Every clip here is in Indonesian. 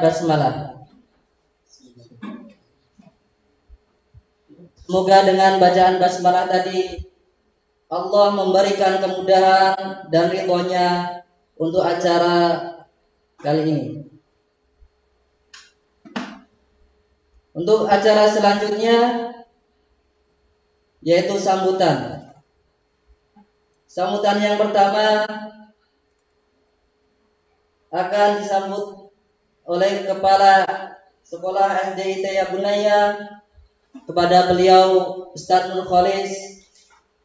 basmalah. Semoga dengan bacaan basmalah tadi Allah memberikan kemudahan dan ridhonya untuk acara kali ini. Untuk acara selanjutnya yaitu sambutan. Sambutan yang pertama akan disambut oleh Kepala Sekolah SD Taya Bunaya. Kepada beliau Ustaz Nur Khalis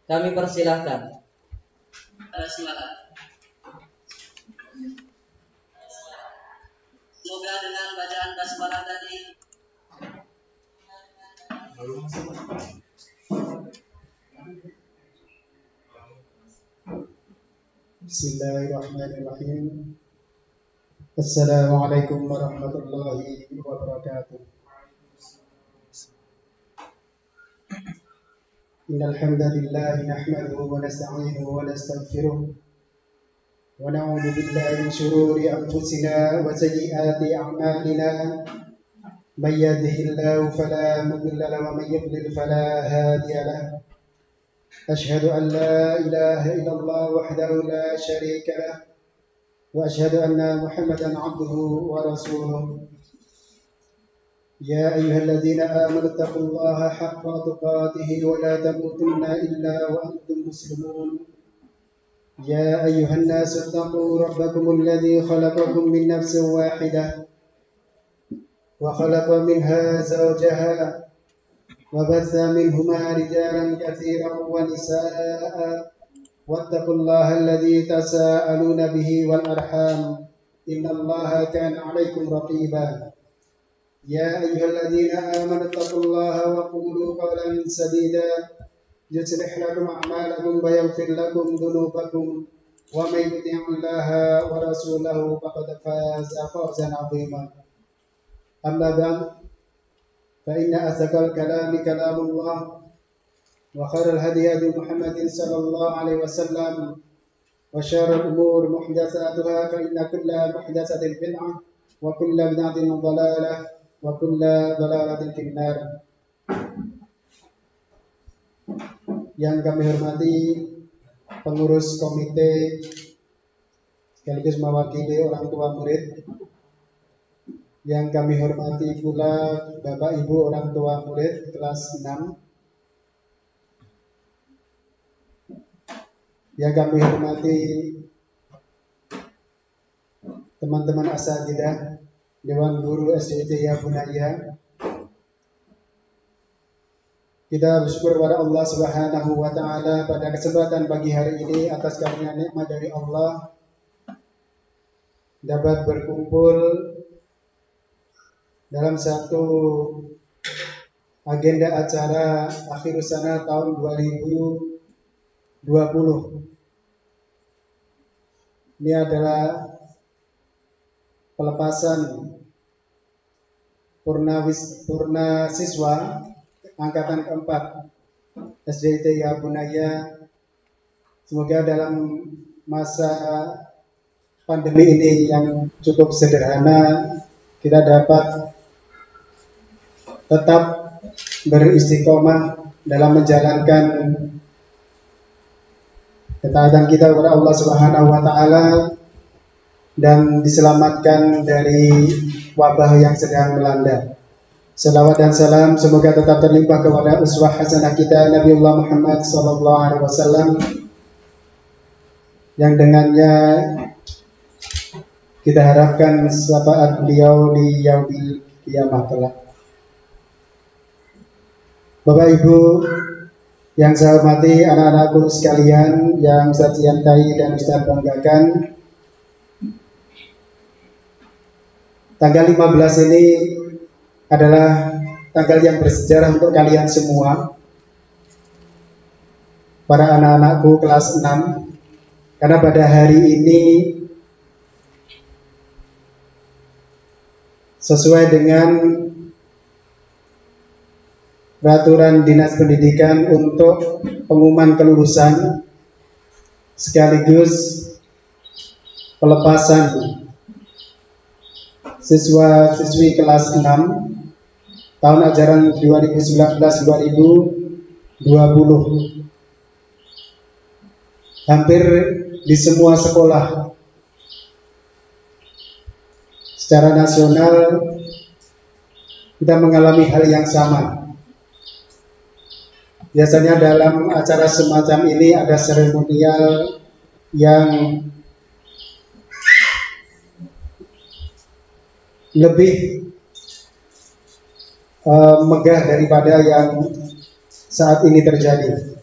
kami persilahkan. Semoga dengan bacaan basmalah tadi Bismillahirrahmanirrahim. Assalamualaikum warahmatullahi wabarakatuh. Innal hamdalillah nahmaduhu wa nasta'inuhu wa nastaghfiruh wa na'udzu billahi min shururi anfusina wa sayyiati a'malina. May yahdihillahu fala mudilla lahu wa may yudlil fala hadiya lahu. Ashhadu an la ilaha illallah wahdahu la syarika lahu wa ashhadu anna Muhammadan 'abduhu wa rasuluh. يا أيها الذين آمنوا اتقوا الله حق تقاته ولا تموتن إلا وأنتم مسلمون. يا أيها الناس اتقوا ربكم الذي خلقكم من نفس واحدة وخلق منها زوجها وبث منهما رجالا كثيرا ونساء واتقوا الله الذي تساءلون به والأرحام إن الله كان عليكم رقيبا. يا أيها الذين آمنوا اتقوا الله وقولوا قولا سديدا يصلح لكم أعمالكم ويغفر لكم ذنوبكم ومن يطع الله ورسوله فقد فاز فوزا عظيما. أما بعد فإن أصدق الكلام كلام الله وخير الهدي هدي محمد صلى الله عليه وسلم وشر الأمور محدثاتها فإن كل محدثة بدعة وكل بدعة ضلالة wa kulla dhalalatin finnar. Yang kami hormati pengurus komite sekaligus mewakili orang tua murid. Yang kami hormati pula Bapak Ibu orang tua murid kelas 6. Yang kami hormati teman-teman asatidzah Dewan Guru SD Taya Bunaya. Kita bersyukur kepada Allah Subhanahu wa taala pada kesempatan pagi hari ini atas karunia nikmat dari Allah dapat berkumpul dalam satu agenda acara akhir sana tahun 2020. Ini adalah pelepasan purna siswa angkatan keempat SD Taya Bunaya. Semoga dalam masa pandemi ini yang cukup sederhana kita dapat tetap beristiqomah dalam menjalankan ketaatan kita kepada Allah Subhanahu wa taala dan diselamatkan dari wabah yang sedang melanda. Selawat dan salam semoga tetap terlimpah kepada uswah hasanah kita Nabiullah Muhammad sallallahu alaihi wasallam yang dengannya kita harapkan syafaat beliau di yaumil qiyamah kelak. Bapak Ibu yang saya hormati, anak-anakku sekalian yang Ustaz cintai dan Ustaz banggakan, tanggal 15 ini adalah tanggal yang bersejarah untuk kalian semua, para anak-anakku kelas 6, karena pada hari ini sesuai dengan peraturan Dinas Pendidikan untuk pengumuman kelulusan sekaligus pelepasan siswa-siswi kelas 6 tahun ajaran 2019-2020. Hampir di semua sekolah secara nasional kita mengalami hal yang sama. Biasanya dalam acara semacam ini ada seremonial yang lebih megah daripada yang saat ini terjadi.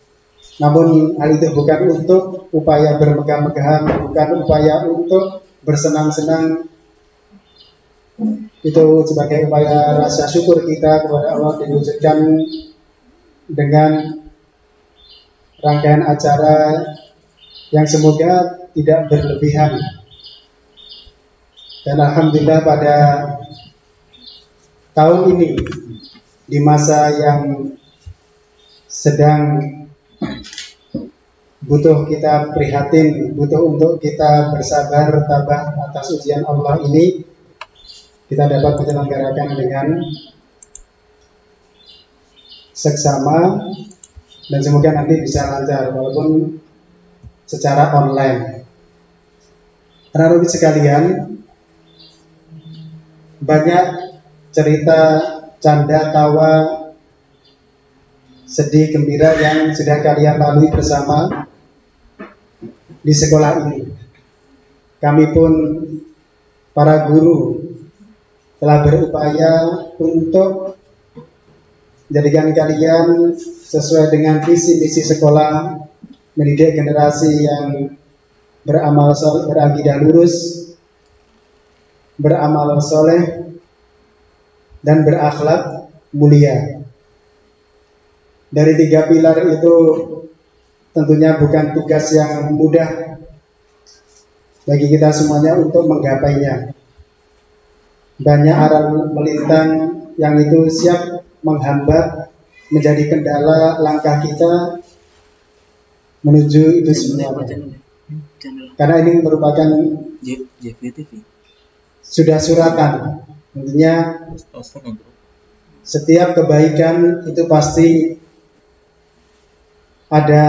Namun hal itu bukan untuk upaya bermegah-megahan, bukan upaya untuk bersenang-senang. Itu sebagai upaya rasa syukur kita kepada Allah diwujudkan dengan rangkaian acara yang semoga tidak berlebihan. Dan alhamdulillah pada tahun ini, di masa yang sedang butuh kita prihatin, butuh untuk kita bersabar tabah atas ujian Allah ini, kita dapat menyelenggarakan dengan seksama dan semoga nanti bisa lancar walaupun secara online. Anak-anak sekalian, banyak cerita, canda, tawa, sedih, gembira yang sudah kalian lalui bersama di sekolah ini. Kami pun para guru telah berupaya untuk menjadikan kalian sesuai dengan visi misi sekolah, mendidik generasi yang beramal soleh, berakidah lurus, beramal soleh, dan berakhlak mulia. Dari 3 pilar itu tentunya bukan tugas yang mudah bagi kita semuanya untuk menggapainya. Banyak aral melintang yang itu siap menghambat, menjadi kendala langkah kita menuju itu semua. Karena ini merupakan sudah suratan. Tentunya setiap kebaikan itu pasti ada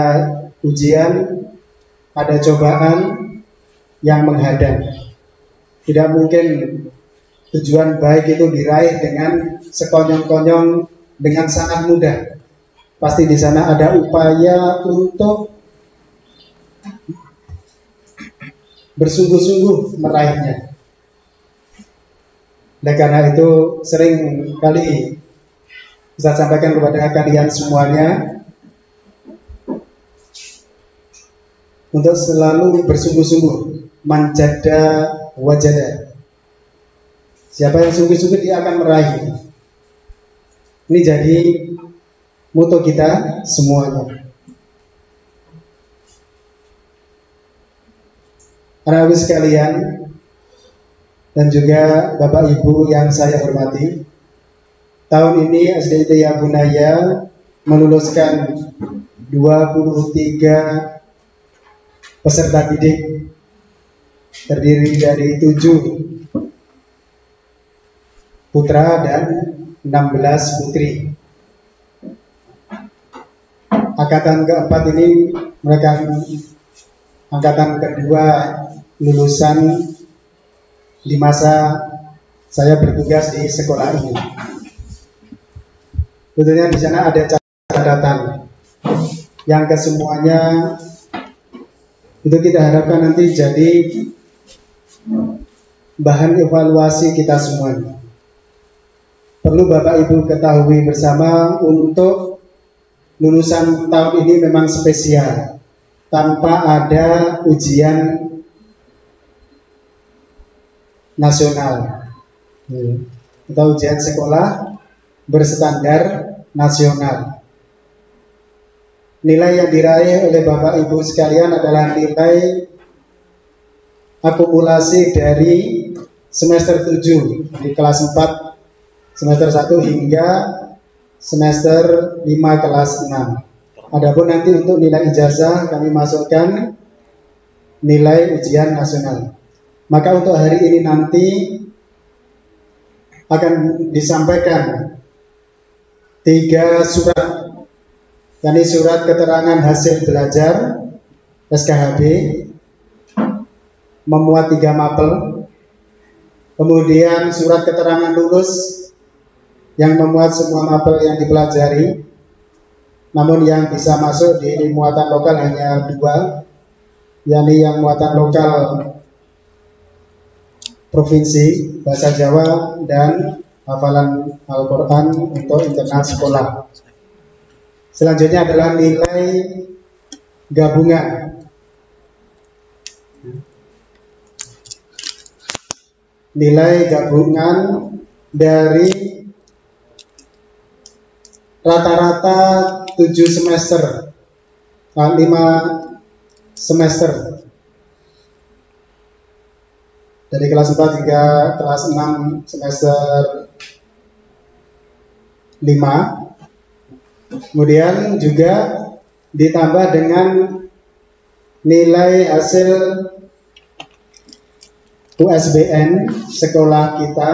ujian, ada cobaan yang menghadang. Tidak mungkin tujuan baik itu diraih dengan sekonyong-konyong, dengan sangat mudah. Pasti di sana ada upaya untuk bersungguh-sungguh meraihnya. Dan karena itu sering kali saya sampaikan kepada kalian semuanya untuk selalu bersungguh-sungguh, manjada wajada. Siapa yang sungguh-sungguh dia akan meraih. Ini jadi moto kita semuanya. Anak-anak sekalian dan juga Bapak Ibu yang saya hormati, tahun ini SDIT Ya Bunaya meluluskan 23 peserta didik terdiri dari 7 putra dan 16 putri. Angkatan keempat ini mereka angkatan kedua lulusan di masa saya bertugas di sekolah ini. Tentunya di sana ada catatan yang kesemuanya itu kita harapkan nanti jadi bahan evaluasi kita semuanya. Perlu Bapak Ibu ketahui bersama untuk lulusan tahun ini memang spesial, tanpa ada ujian nasional atau ujian sekolah berstandar nasional. Nilai yang diraih oleh Bapak Ibu sekalian adalah nilai akumulasi dari semester 7 di kelas 4 semester 1 hingga semester 5 kelas 6. Adapun nanti untuk nilai ijazah kami masukkan nilai ujian nasional. Maka untuk hari ini nanti akan disampaikan 3 surat, yakni surat keterangan hasil belajar SKHB, memuat 3 mapel, kemudian surat keterangan lulus yang memuat semua mapel yang dipelajari, namun yang bisa masuk di muatan lokal hanya 2, yakni yang muatan lokal provinsi bahasa Jawa dan hafalan Al-Quran untuk internal sekolah. Selanjutnya adalah nilai gabungan. Nilai gabungan dari rata-rata 7 semester, 5 semester. Dari kelas 4 hingga kelas 6 semester 5. Kemudian juga ditambah dengan nilai hasil USBN sekolah kita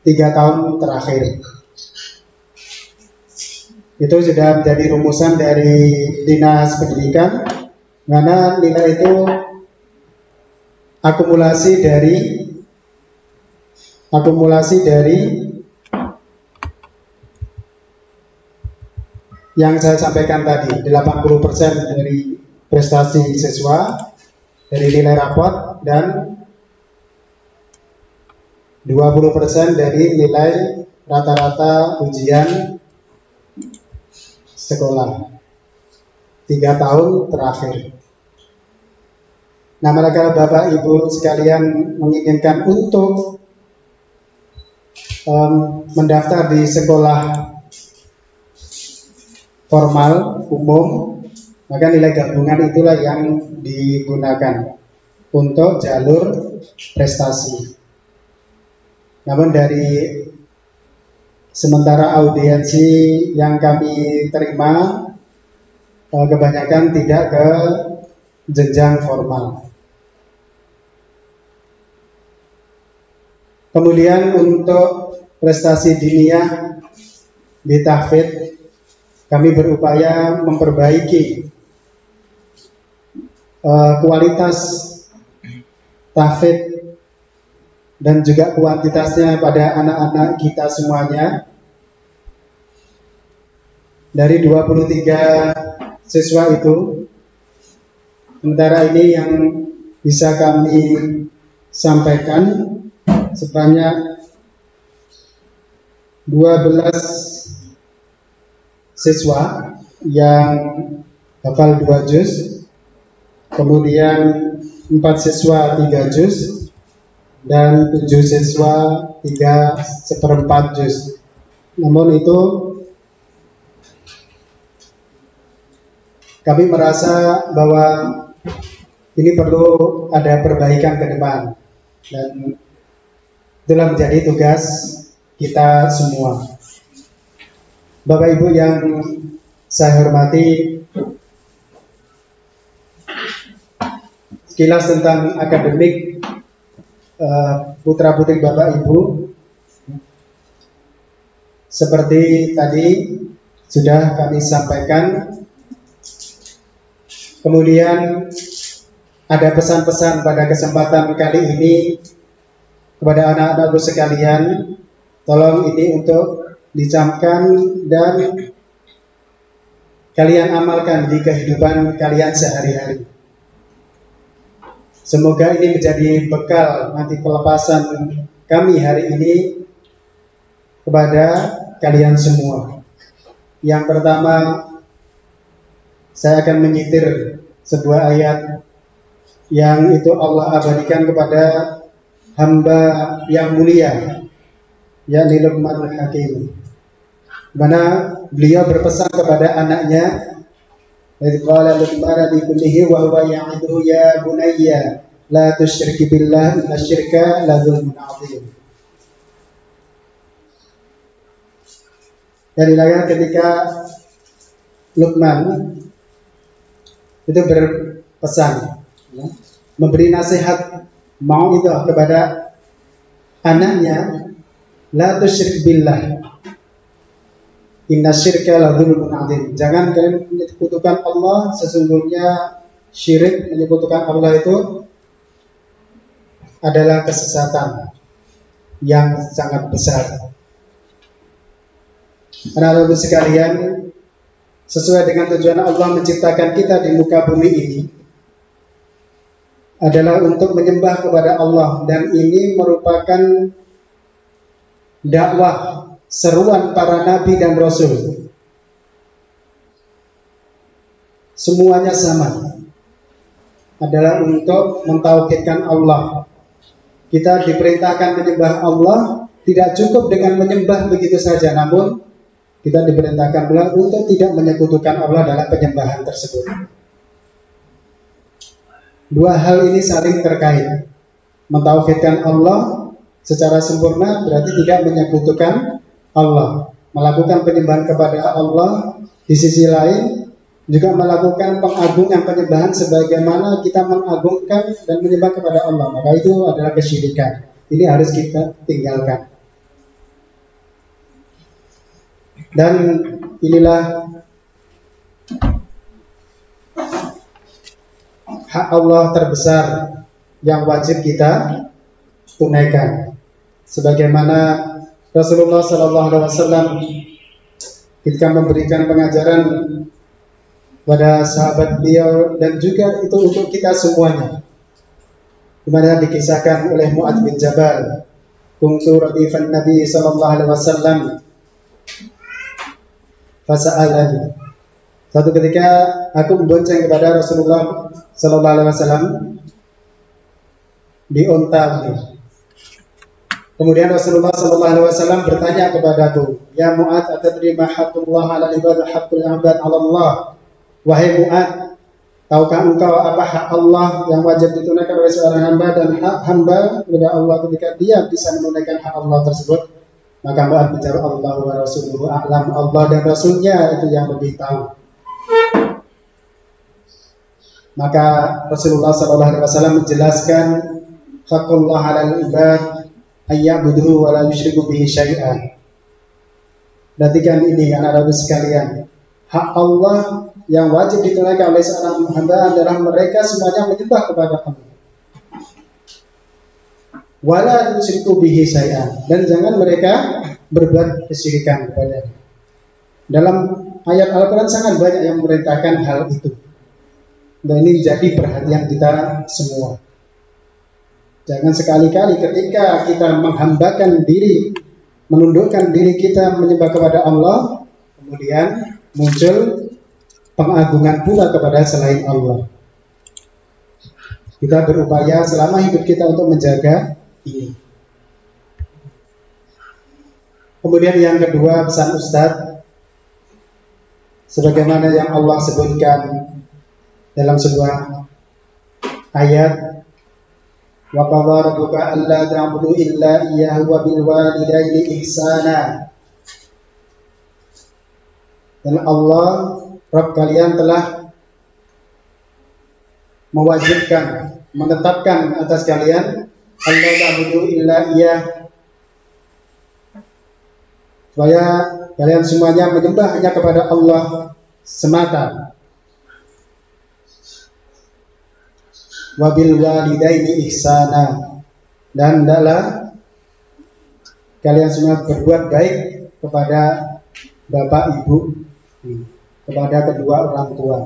3 tahun terakhir. Itu sudah menjadi rumusan dari Dinas Pendidikan, karena nilai itu akumulasi dari yang saya sampaikan tadi, 80% dari prestasi siswa dari nilai rapot dan 20% dari nilai rata-rata ujian sekolah 3 tahun terakhir. Nah, manakala Bapak Ibu sekalian menginginkan untuk mendaftar di sekolah formal umum, maka nilai gabungan itulah yang digunakan untuk jalur prestasi. Namun dari sementara audiensi yang kami terima, kebanyakan tidak ke jenjang formal. Kemudian untuk prestasi diniyah di tahfidz, kami berupaya memperbaiki kualitas tahfidz dan juga kuantitasnya pada anak-anak kita semuanya. Dari 23 siswa itu, sementara ini yang bisa kami sampaikan sebanyak 12 siswa yang hafal 2 juz, kemudian 4 siswa 3 juz, dan 7 siswa 3/4 juz. Namun itu kami merasa bahwa ini perlu ada perbaikan ke depan, dan itulah menjadi tugas kita semua. Bapak Ibu yang saya hormati, sekilas tentang akademik putra putri Bapak Ibu, seperti tadi sudah kami sampaikan. Kemudian ada pesan-pesan pada kesempatan kali ini kepada anak-anakku sekalian, tolong ini untuk dicamkan dan kalian amalkan di kehidupan kalian sehari-hari. Semoga ini menjadi bekal nanti pelepasan kami hari ini kepada kalian semua. Yang pertama, saya akan menyitir sebuah ayat yang itu Allah abadikan kepada hamba yang mulia, yakni Luqmanul Hakim, mana beliau berpesan kepada anaknya, qala Luqman li kullihi wa huwa ya'iduhu ya bunayya la tusyrik billah inna syirka la dzulmun 'adzim. Dari ayat ketika Luqman itu berpesan, memberi nasihat mau itu kepada anaknya La tusyrik billah. Inna syirka la dzulmun adzim. Jangan kalian menyekutukan Allah, sesungguhnya syirik menyekutukan Allah itu adalah kesesatan yang sangat besar. Anak-anakku sekalian, sesuai dengan tujuan Allah menciptakan kita di muka bumi ini adalah untuk menyembah kepada Allah, dan ini merupakan dakwah seruan para nabi dan rasul. Semuanya sama, adalah untuk mentauhidkan Allah. Kita diperintahkan menyembah Allah, tidak cukup dengan menyembah begitu saja, namun kita diperintahkan pula untuk tidak menyekutukan Allah dalam penyembahan tersebut. Dua hal ini saling terkait. Mentauhidkan Allah secara sempurna berarti tidak menyekutukan Allah. Melakukan penyembahan kepada Allah di sisi lain juga melakukan pengagungan penyembahan sebagaimana kita mengagungkan dan menyembah kepada Allah. Maka itu adalah kesyirikan. Ini harus kita tinggalkan. Dan inilah hak Allah terbesar yang wajib kita tunaikan. Sebagaimana Rasulullah SAW ketika memberikan pengajaran pada sahabat beliau, dan juga itu untuk kita semuanya, di mana dikisahkan oleh Mu'adz bin Jabal, kuntu radifan Nabi SAW fasa'alani. Suatu ketika aku membonceng kepada Rasulullah SAW di onta. Kemudian Rasulullah SAW bertanya kepadaku, ya Mu'adz, atadri ma haqqullah 'ala al-ibad, haqqul 'ibad 'ala Allah? Wahai Mu'adz, tahukah engkau apa hak Allah yang wajib ditunaikan oleh seorang hamba, dan hak hamba kepada Allah ketika dia bisa menunaikan hak Allah tersebut? Maka Mu'adz menjawab, Allah wa rasuluhu a'lam. Allah dan Rasulnya itu yang lebih tahu. Maka Rasulullah SAW menjelaskan haqqullah 'alal ibad ayya'buduhu wa la yusyriku bihi syai'an. Perhatikan ini anak-anak sekalian. Hak Allah yang wajib ditunaikan oleh seorang hamba adalah mereka semuanya menyembah kepada Allah. Wa la yusyriku bihi syai'an, dan jangan mereka berbuat kesyirikan kepadanya. Dalam ayat Al-Quran sangat banyak yang memerintahkan hal itu. Dan ini jadi perhatian kita semua. Jangan sekali-kali ketika kita menghambakan diri, menundukkan diri kita menyembah kepada Allah, kemudian muncul pengagungan pula kepada selain Allah. Kita berupaya selama hidup kita untuk menjaga ini. Kemudian yang kedua, pesan Ustadz, sebagaimana yang Allah sebutkan dalam sebuah ayat, wa qadha rabbuka alla ta'budu illa iyyahu wa bil walidayni ihsana. Dan Allah, Rabb kalian, telah mewajibkan, menetapkan atas kalian alla ta'budu illa iyyah, supaya kalian semuanya menyembah hanya kepada Allah semata. Wabil walidaini ihsana, dan hendaklah kalian semua berbuat baik kepada bapak ibu, kepada kedua orang tua.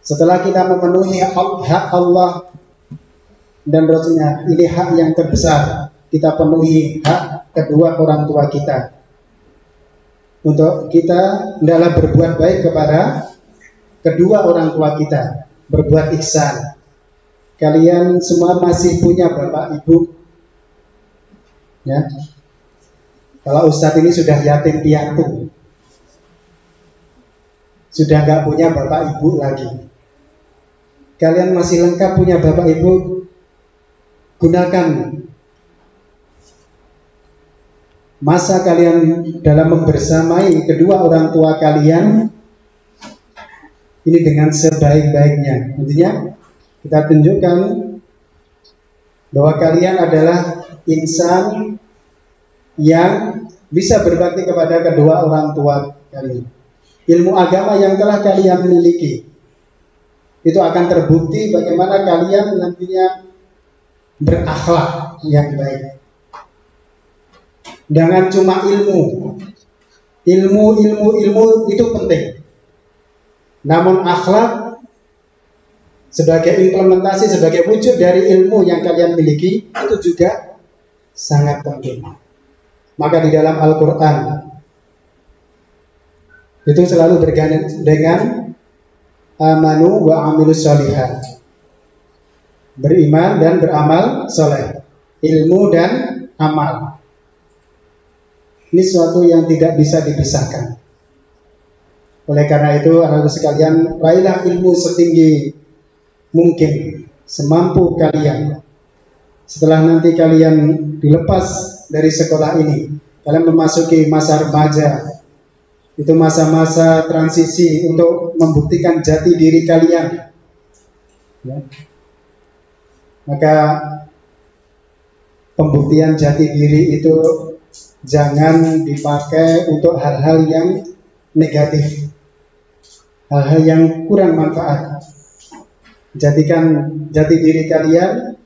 Setelah kita memenuhi hak Allah dan Rasulnya, ini hak yang terbesar, kita penuhi hak kedua orang tua kita. Untuk kita hendaklah berbuat baik kepada kedua orang tua kita, berbuat ihsan. Kalian semua masih punya bapak ibu, ya. Kalau Ustadz ini sudah yatim piatu, sudah nggak punya bapak ibu lagi. Kalian masih lengkap punya bapak ibu, gunakan masa kalian dalam membersamai kedua orang tua kalian ini dengan sebaik-baiknya. Intinya kita tunjukkan bahwa kalian adalah insan yang bisa berbakti kepada kedua orang tua kalian. Ilmu agama yang telah kalian miliki itu akan terbukti bagaimana kalian nantinya berakhlak yang baik. Jangan cuma ilmu itu penting. Namun akhlak sebagai implementasi, sebagai wujud dari ilmu yang kalian miliki itu juga sangat penting. Maka di dalam Al-Quran itu selalu bergantung dengan amanu wa amilus sholihat, beriman dan beramal soleh, ilmu dan amal. Ini sesuatu yang tidak bisa dipisahkan. Oleh karena itu, anak-anak sekalian, raihlah ilmu setinggi mungkin, semampu kalian. Setelah nanti kalian dilepas dari sekolah ini, kalian memasuki masa remaja. Itu masa-masa transisi untuk membuktikan jati diri kalian. Ya. Maka pembuktian jati diri itu jangan dipakai untuk hal-hal yang negatif, hal-hal yang kurang manfaat. Jadikan jati diri kalian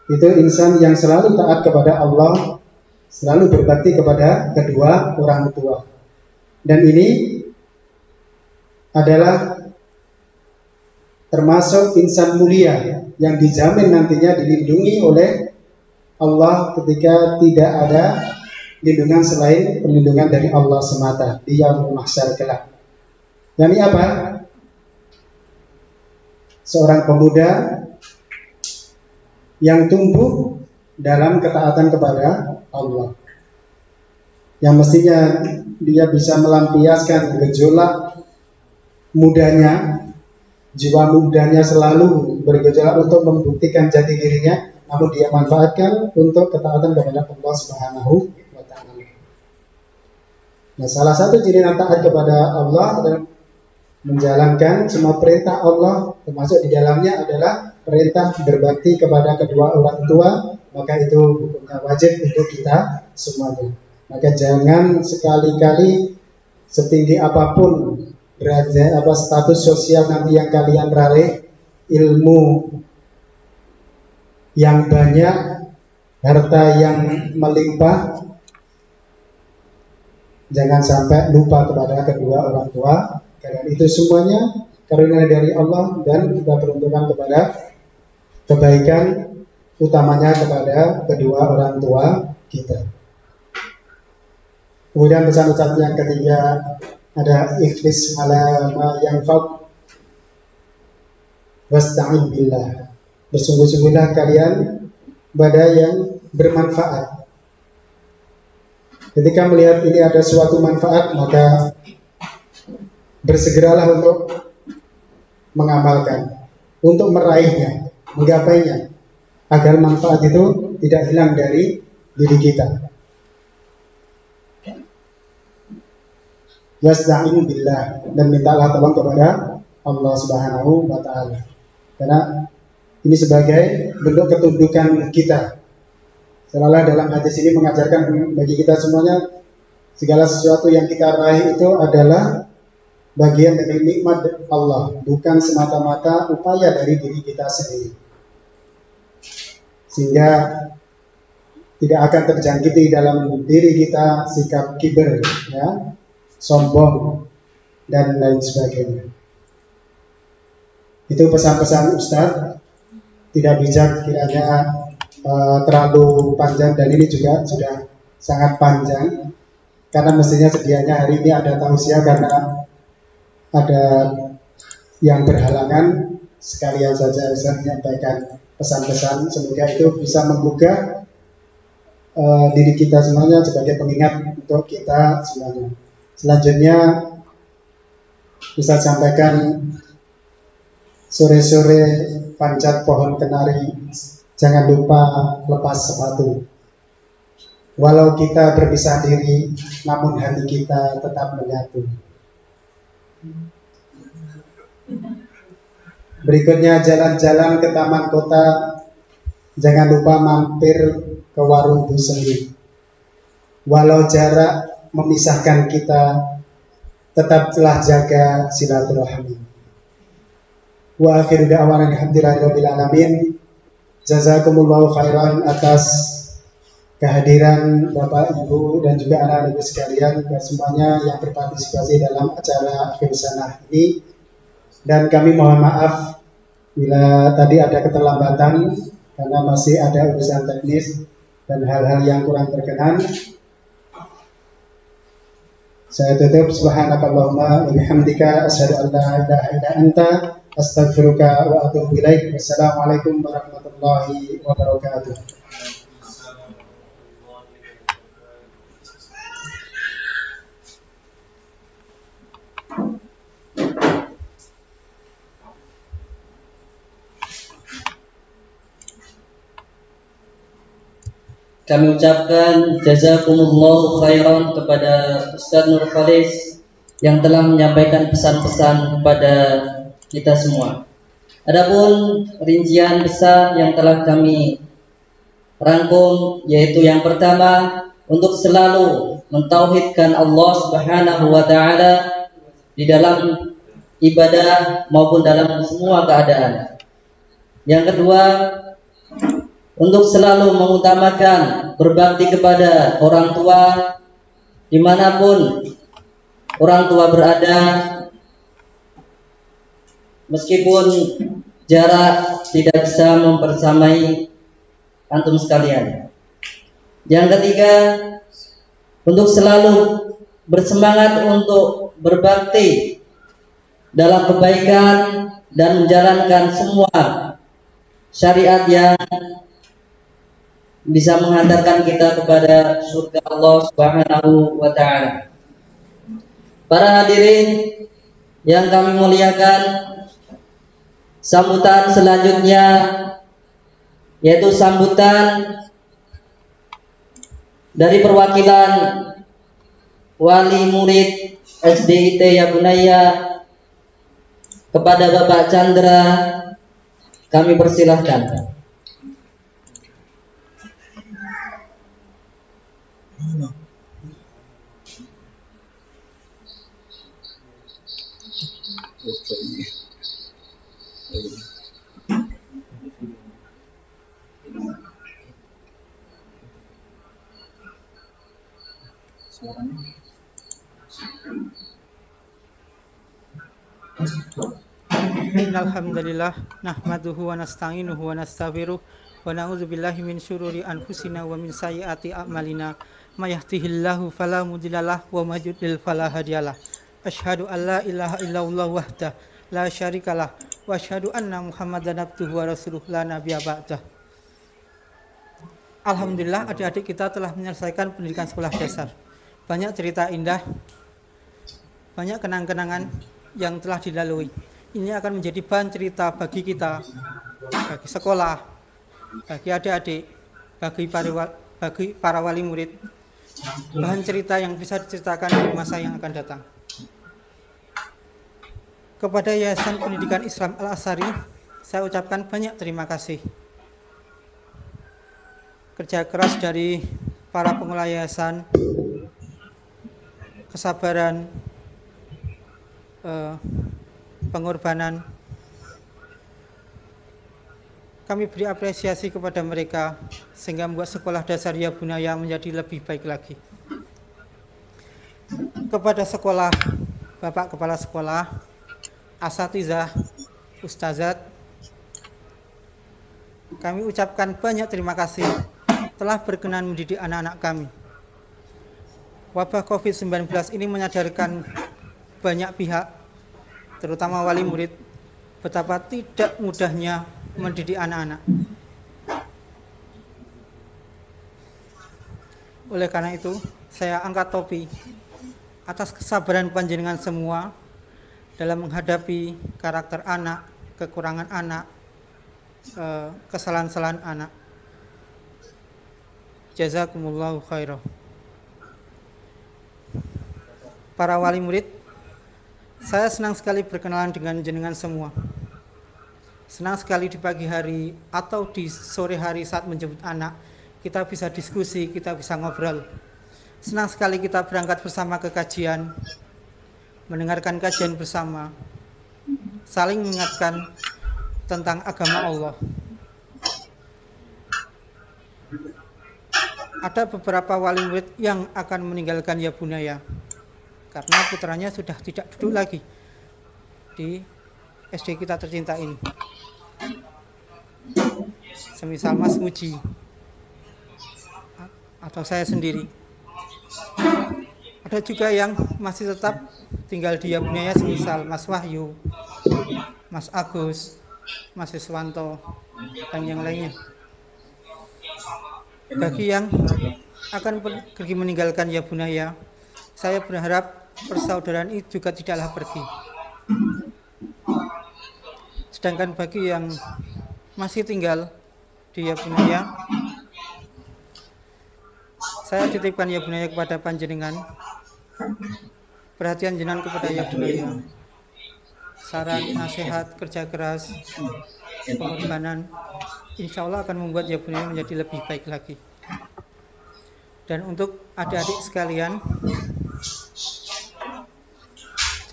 itu insan yang selalu taat kepada Allah, selalu berbakti kepada kedua orang tua. Dan ini adalah termasuk insan mulia yang dijamin nantinya dilindungi oleh Allah ketika tidak ada lindungan selain perlindungan dari Allah semata di yaumul mahsyar kelak. Yani apa? Seorang pemuda yang tumbuh dalam ketaatan kepada Allah, yang mestinya dia bisa melampiaskan gejolak mudanya, jiwa mudanya selalu bergejolak untuk membuktikan jati dirinya, namun dia manfaatkan untuk ketaatan kepada Allah Subhanahu wa Ta'ala. Nah, salah satu ciri taat kepada Allah adalah menjalankan semua perintah Allah, termasuk di dalamnya adalah perintah berbakti kepada kedua orang tua. Maka itu hukumnya wajib untuk kita semuanya. Maka jangan sekali-kali setinggi apapun derajat status sosial nanti yang kalian raih, ilmu yang banyak, harta yang melimpah, jangan sampai lupa kepada kedua orang tua. Karena itu semuanya karunia dari Allah dan kita peruntukkan kepada kebaikan, utamanya kepada kedua orang tua kita. Kemudian pesan-pesan yang ketiga ada ikhlis ala ma yanfa'u wasta'in billah. Bersungguh-sungguhlah kalian pada yang bermanfaat. Ketika melihat ini ada suatu manfaat, maka bersegeralah untuk mengamalkan, untuk meraihnya, menggapainya, agar manfaat itu tidak hilang dari diri kita. Wasta'in billah, dan mintalah tolong kepada Allah Subhanahu wa Ta'ala. Karena ini sebagai bentuk ketundukan kita. Seolah dalam hadis ini mengajarkan bagi kita semuanya, segala sesuatu yang kita raih itu adalah bagian dari nikmat Allah, bukan semata-mata upaya dari diri kita sendiri. Sehingga tidak akan terjangkiti dalam diri kita sikap kiber, ya, sombong, dan lain sebagainya. Itu pesan-pesan Ustaz. Tidak bijak kiranya terlalu panjang, dan ini juga sudah sangat panjang karena mestinya sedianya hari ini ada tausiah karena ada yang berhalangan. Sekalian saja Ustaz menyampaikan pesan-pesan, semoga itu bisa menggugah diri kita semuanya sebagai pengingat untuk kita semuanya. Selanjutnya Ustaz sampaikan, sore-sore panjat pohon kenari, jangan lupa lepas sepatu. Walau kita berpisah diri, namun hati kita tetap menyatu. Berikutnya jalan-jalan ke taman kota, jangan lupa mampir ke warung Bu Seri. Walau jarak memisahkan kita, tetaplah jaga silaturahmi. Wa akhiru da'wana alhamdulillahi alamin. Jazakumullahu khairan atas kehadiran Bapak Ibu dan juga anak-anak sekalian dan semuanya yang berpartisipasi dalam acara akhir sanah ini. Dan kami mohon maaf bila tadi ada keterlambatan karena masih ada urusan teknis dan hal-hal yang kurang berkenan. Saya tutup, subhanakallahumma wa bihamdika asyhadu an la ilaha illa anta astaghfiruka wa atubu ilaik. Wassalamualaikum warahmatullahi wabarakatuh. Kami ucapkan jazakumullahu khairan kepada Ustaz Nur Khalis yang telah menyampaikan pesan-pesan kepada kita semua. Adapun rincian besar yang telah kami rangkum, yaitu yang pertama, untuk selalu mentauhidkan Allah Subhanahu wa taala di dalam ibadah maupun dalam semua keadaan. Yang kedua, untuk selalu mengutamakan berbakti kepada orang tua dimanapun orang tua berada, meskipun jarak tidak bisa mempersamai antum sekalian. Yang ketiga, untuk selalu bersemangat untuk berbakti dalam kebaikan dan menjalankan semua syariat yang bisa menghantarkan kita kepada surga Allah Subhanahu wa taala. Para hadirin yang kami muliakan, sambutan selanjutnya yaitu sambutan dari perwakilan wali murid SDIT Ya Bunaya kepada Bapak Chandra, kami persilahkan. Innalhamdulillah nahmaduhu wa nasta'inuhu wa nastaghfiruh wa na'udzu billahi min syururi anfusina wa min sayyiati a'malina may yahdihillahu fala mudhillalah wa may yudlil fala hadiyalah. Asyhadu an la ilaha illallah wahdahu la syarikalah wa asyhadu anna Muhammadan abduhu wa rasuluh la nabiyya ba'dah. Alhamdulillah, adik-adik kita telah menyelesaikan pendidikan sekolah dasar. Banyak cerita indah, banyak kenang-kenangan yang telah dilalui. Ini akan menjadi bahan cerita bagi kita, bagi sekolah, bagi adik-adik, bagi para wali murid. Bahan cerita yang bisa diceritakan di masa yang akan datang. Kepada Yayasan Pendidikan Islam Al-Azhari, saya ucapkan banyak terima kasih. Kerja keras dari para pengelola yayasan, kesabaran, pengorbanan, kami beri apresiasi kepada mereka sehingga membuat sekolah dasar Ya Bunaya menjadi lebih baik lagi. Kepada sekolah, Bapak Kepala Sekolah, asatizah, ustazat, kami ucapkan banyak terima kasih telah berkenan mendidik anak-anak kami. Wabah COVID-19 ini menyadarkan banyak pihak, terutama wali murid, betapa tidak mudahnya mendidik anak-anak. Oleh karena itu, saya angkat topi atas kesabaran panjenengan semua dalam menghadapi karakter anak, kekurangan anak, kesalahan-kesalahan anak. Jazakumullahu khairan. Para wali murid, saya senang sekali berkenalan dengan jenengan semua. Senang sekali di pagi hari atau di sore hari saat menjemput anak kita bisa diskusi, kita bisa ngobrol. Senang sekali kita berangkat bersama ke kajian, mendengarkan kajian bersama, saling mengingatkan tentang agama Allah. Ada beberapa wali murid yang akan meninggalkan Ya Bunaya karena putranya sudah tidak duduk lagi di SD kita tercinta ini. Semisal Mas Muji atau saya sendiri. Ada juga yang masih tetap tinggal di Ya Bunaya, semisal Mas Wahyu, Mas Agus, Mas Iswanto, dan yang lainnya. Bagi yang akan pergi meninggalkan Ya Bunaya, saya berharap persaudaraan itu juga tidaklah pergi. Sedangkan bagi yang masih tinggal di Ya Bunaya, saya titipkan Ya Bunaya kepada panjenengan. Perhatian jenengan kepada Ya Bunaya, saran, nasihat, kerja keras, pengorbanan, insya Allah akan membuat Ya Bunaya menjadi lebih baik lagi. Dan untuk adik-adik sekalian,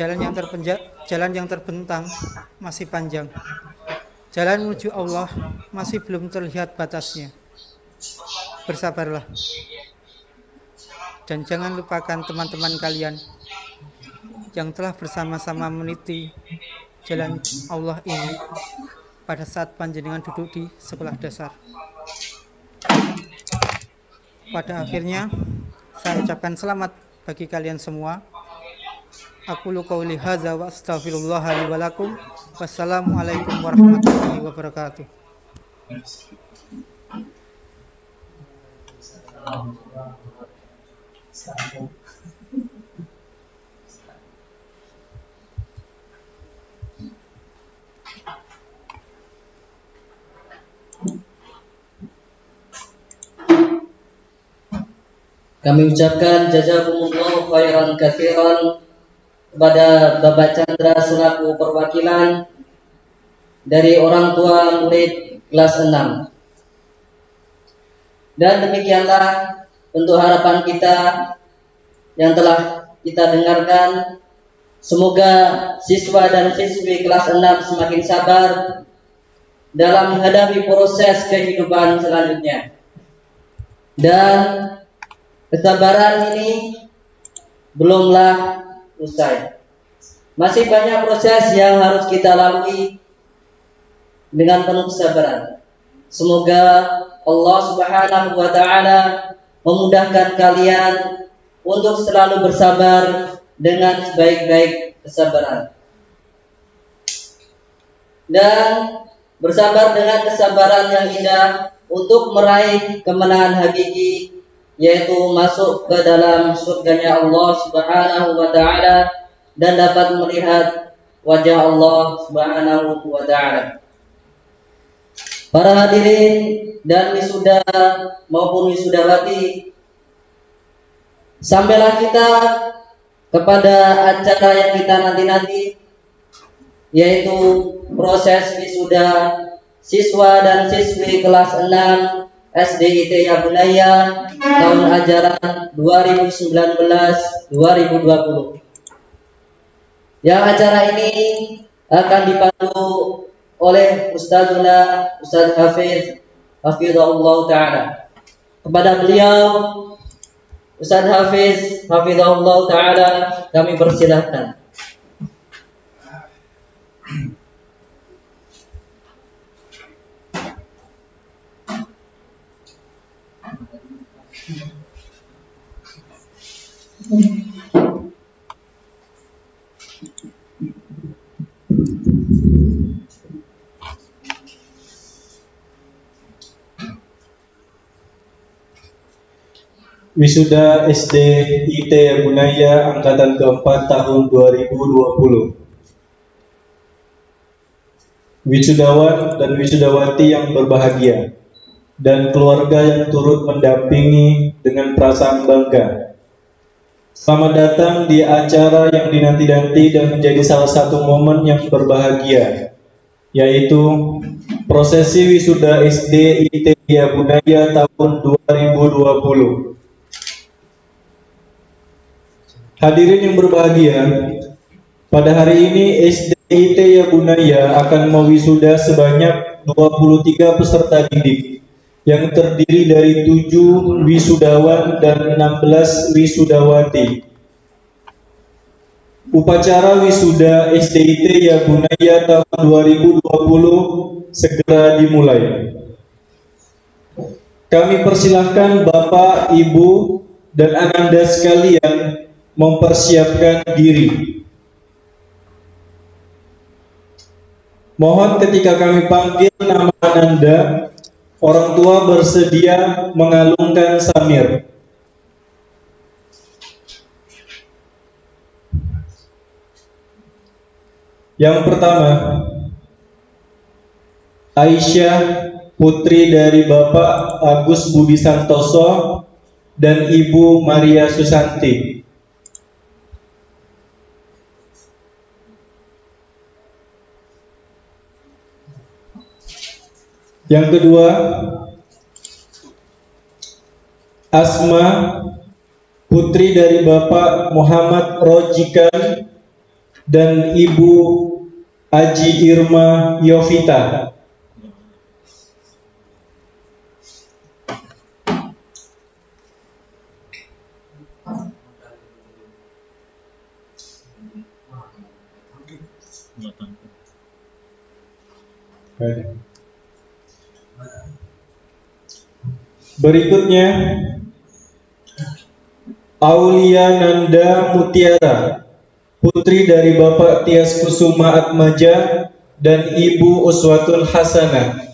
jalan yang terbentang masih panjang. Jalan menuju Allah masih belum terlihat batasnya. Bersabarlah. Dan jangan lupakan teman-teman kalian yang telah bersama-sama meniti jalan Allah ini pada saat panjenengan duduk di sekolah dasar. Pada akhirnya, saya ucapkan selamat bagi kalian semua. Aqulu qouli hadza wa astaghfirullah li wa lakum. Wassalamualaikum warahmatullahi wabarakatuh. Kami ucapkan jazakumullahu khairan katsiran kepada Bapak Chandra selaku perwakilan dari orang tua murid kelas 6. Dan demikianlah untuk harapan kita yang telah kita dengarkan. Semoga siswa dan siswi kelas 6 semakin sabar dalam menghadapi proses kehidupan selanjutnya. Dan kesabaran ini belumlah usai. Masih banyak proses yang harus kita lalui dengan penuh kesabaran. Semoga Allah Subhanahu wa taala memudahkan kalian untuk selalu bersabar dengan sebaik-baik kesabaran. Dan bersabar dengan kesabaran yang indah untuk meraih kemenangan hakiki, yaitu masuk ke dalam surganya Allah Subhanahu wa taala dan dapat melihat wajah Allah Subhanahu wa taala. Para hadirin dan wisuda maupun wisudawati, sampailah kita kepada acara yang kita nanti-nanti, yaitu proses wisuda siswa dan siswi kelas 6 SDIT Ya Bunaya tahun ajaran 2019-2020. Yang acara ini akan dipandu oleh Ustazuna Ustaz Hafiz Hafizahullah Ta'ala. Kepada beliau Ustaz Hafiz Hafizahullah Ta'ala kami persilahkan. Wisuda SDIT Ya Bunaya angkatan keempat tahun 2020. Wisudawan dan wisudawati yang berbahagia dan keluarga yang turut mendampingi dengan perasaan bangga. Selamat datang di acara yang dinanti-nanti dan menjadi salah satu momen yang berbahagia, yaitu prosesi wisuda SD IT Ya Bunaya tahun 2020. Hadirin yang berbahagia, pada hari ini SD IT Ya Bunaya akan mewisuda sebanyak 23 peserta didik yang terdiri dari 7 wisudawan dan 16 wisudawati. Upacara wisuda SDIT Ya Bunaya tahun 2020 segera dimulai. Kami persilahkan Bapak, Ibu, dan Ananda sekalian mempersiapkan diri. Mohon ketika kami panggil nama Ananda, orang tua bersedia mengalungkan samir. Yang pertama, Aisyah, putri dari Bapak Agus Budi Santoso dan Ibu Maria Susanti. Yang kedua, Asma, putri dari Bapak Muhammad Rojikan dan Ibu Aji Irma Yovita. Berikutnya, Aulia Nanda Mutiara, putri dari Bapak Tias Kusuma Atmaja dan Ibu Uswatul Hasanah.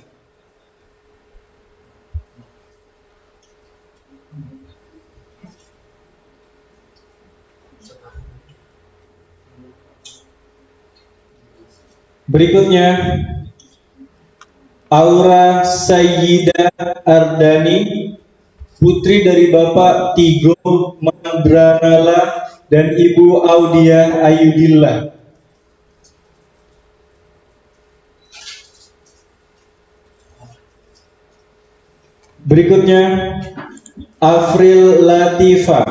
Berikutnya, Aura Sayyidah Ardani, putri dari Bapak Tigo Mandranala dan Ibu Audia Ayudillah. Berikutnya, Afril Latifa,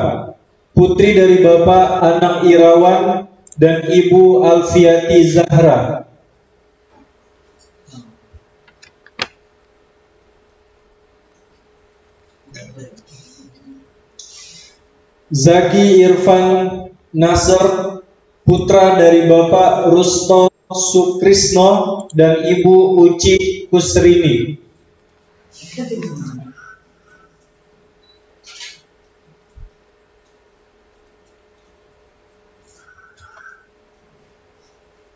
putri dari Bapak Anang Irawan dan Ibu Alfiati Zahra. Zaki Irfan Nasr, putra dari Bapak Rusto Sukrisno dan Ibu Uci Kusrini.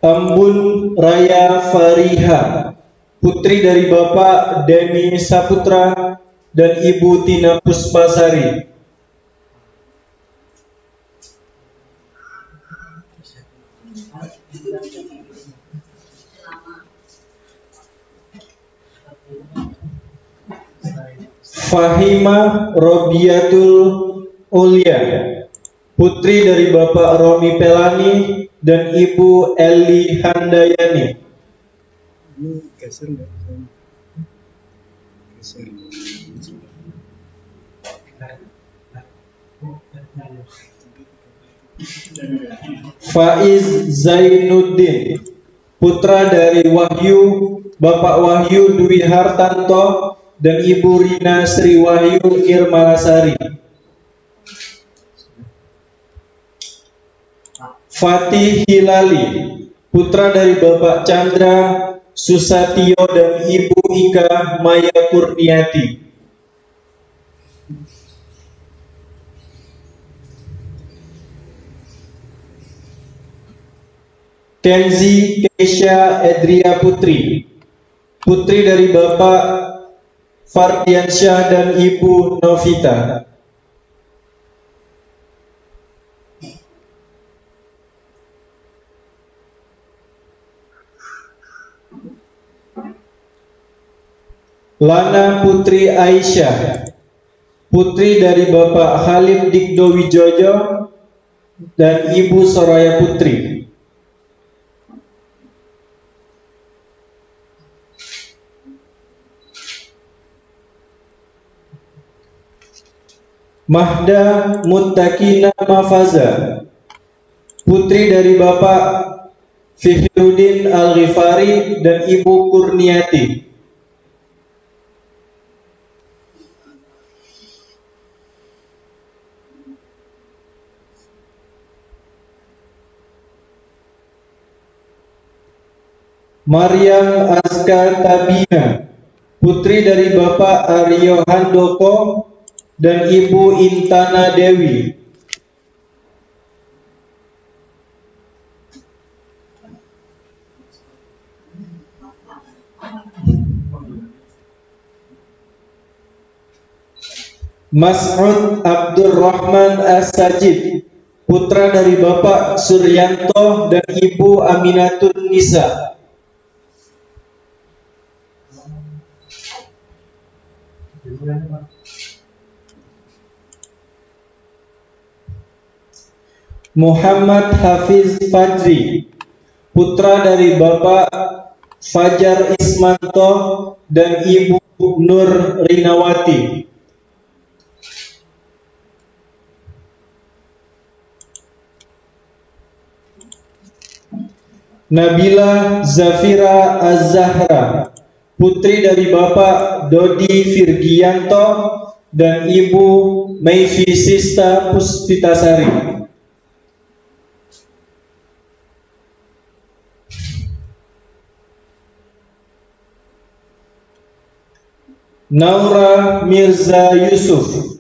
Ambun Raya Fariha, putri dari Bapak Deni Saputra dan Ibu Tina Puspasari. Fahima Robiatul Ulia, putri dari Bapak Romi Pelani dan Ibu Eli Handayani. Faiz Zainuddin, putra dari Wahyu, Bapak Wahyu Dwi Hartanto dan Ibu Rina Sri Wahyu Irmalasari. Fatih Hilali, putra dari Bapak Chandra Susatyo dan Ibu Ika Maya Kurniati. Kenzi Keisha Edria Putri, putri dari Bapak Fardiansyah dan Ibu Novita. Lana Putri Aisyah, putri dari Bapak Khalid Dikdo Wijoyo dan Ibu Soraya Putri. Mahda Muttaqina Mafaza, putri dari Bapak Fikhruddin Al-Ghifari dan Ibu Kurniati. Maryam Azka Tabina, putri dari Bapak Aryo Handoko dan Ibu Intana Dewi. Mas'ud Abdurrahman As-Sajid, putra dari Bapak Suryanto dan Ibu Aminatun Nisa. Muhammad Hafiz Fajri, putra dari Bapak Fajar Ismanto dan Ibu Nur Rinawati. Nabila Zafira Az-Zahra, putri dari Bapak Dodi Virgianto dan Ibu Meifi Sista Puspitasari. Naura Mirza Yusuf,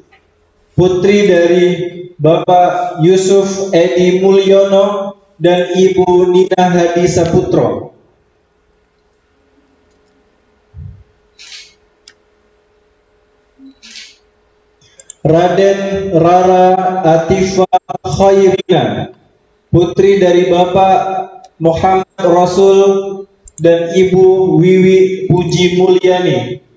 putri dari Bapak Yusuf Edi Mulyono dan Ibu Nina Hadi Saputro. Raden Rara Atifa Khairina, putri dari Bapak Muhammad Rasul dan Ibu Wiwi Puji Mulyani.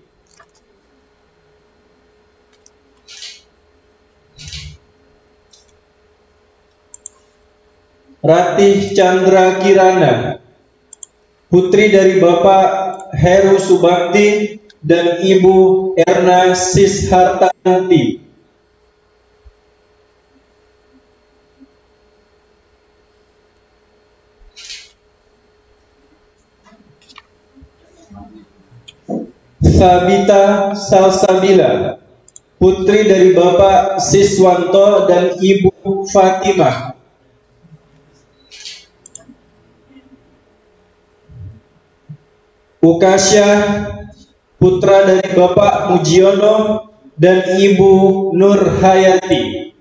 Ratih Chandra Kirana, putri dari Bapak Heru Subakti dan Ibu Erna Sishartanti. Sabita Salsabila, putri dari Bapak Siswanto dan Ibu Fatimah. Ukasya, putra dari Bapak Mujiono dan Ibu Nur Hayati.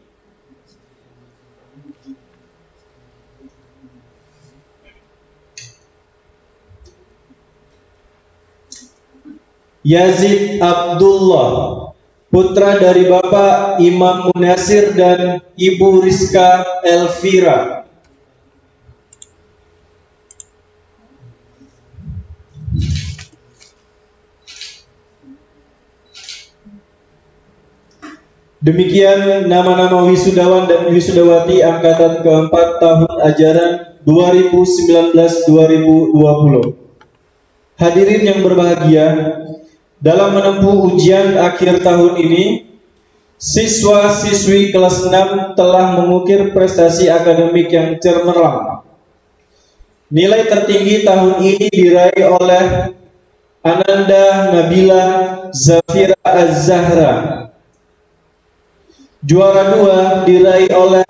Yazid Abdullah, putra dari Bapak Imam Munasir dan Ibu Rizka Elvira. Demikian nama-nama wisudawan dan wisudawati angkatan keempat tahun ajaran 2019-2020. Hadirin yang berbahagia, dalam menempuh ujian akhir tahun ini, siswa-siswi kelas 6 telah mengukir prestasi akademik yang cemerlang. Nilai tertinggi tahun ini diraih oleh Ananda Nabila Zafira Az-Zahra. Juara 2 diraih oleh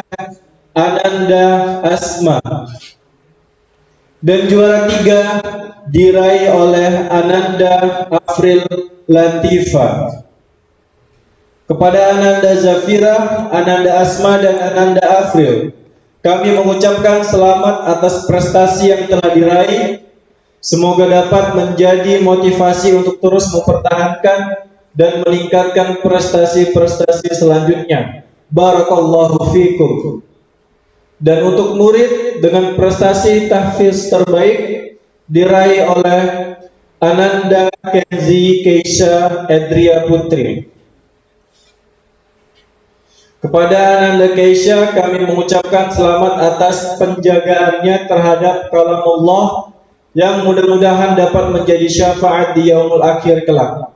Ananda Asma. Dan juara 3 diraih oleh Ananda Afril Latifa. Kepada Ananda Zafira, Ananda Asma, dan Ananda Afril, kami mengucapkan selamat atas prestasi yang telah diraih. Semoga dapat menjadi motivasi untuk terus mempertahankan dan meningkatkan prestasi-prestasi selanjutnya. Barakallahu fikum. Dan untuk murid dengan prestasi tahfiz terbaik diraih oleh Ananda Kenzi Keisha Edria Putri. Kepada Ananda Keisha kami mengucapkan selamat atas penjagaannya terhadap kalamullah yang mudah-mudahan dapat menjadi syafaat di yaumul akhir kelak.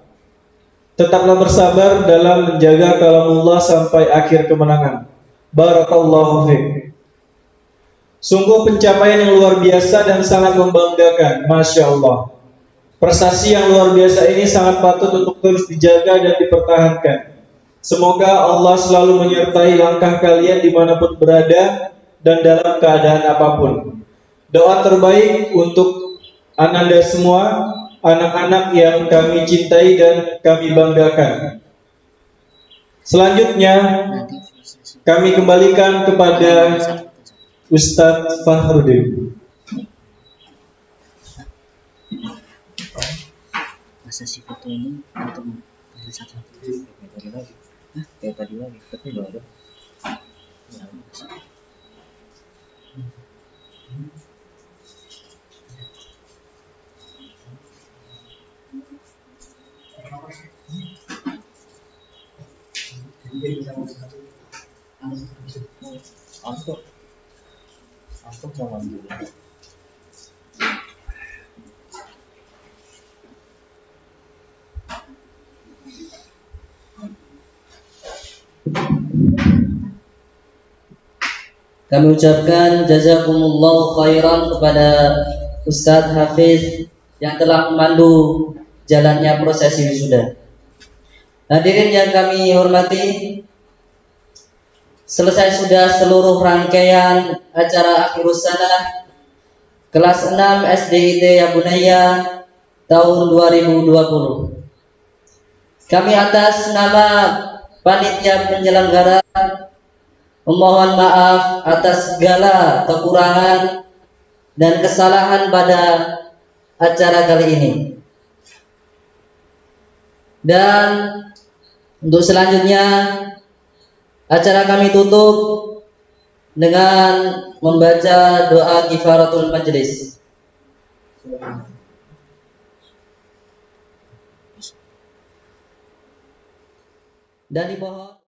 Tetaplah bersabar dalam menjaga kalamullah sampai akhir kemenangan. Barakallahu fiik. Sungguh pencapaian yang luar biasa dan sangat membanggakan. Masya Allah. Prestasi yang luar biasa ini sangat patut untuk terus dijaga dan dipertahankan. Semoga Allah selalu menyertai langkah kalian dimanapun berada dan dalam keadaan apapun. Doa terbaik untuk Ananda semua, anak-anak yang kami cintai dan kami banggakan. Selanjutnya kami kembalikan kepada Ustadz Fahrudin. Masa si foto ini untuk satu tadi lagi, kayak tadi lagi, tapi nggak ada. Antuk jangan dulu. Kami ucapkan jazakumullahu khairan kepada Ustadz Hafiz yang telah memandu jalannya prosesi wisuda. Hadirin yang kami hormati, selesai sudah seluruh rangkaian acara akhirus sanah kelas 6 SDIT Ya Bunaya tahun 2020. Kami atas nama panitia penyelenggara memohon maaf atas segala kekurangan dan kesalahan pada acara kali ini. Dan untuk selanjutnya acara kami tutup dengan membaca doa kifaratul majlis. Dan dimohon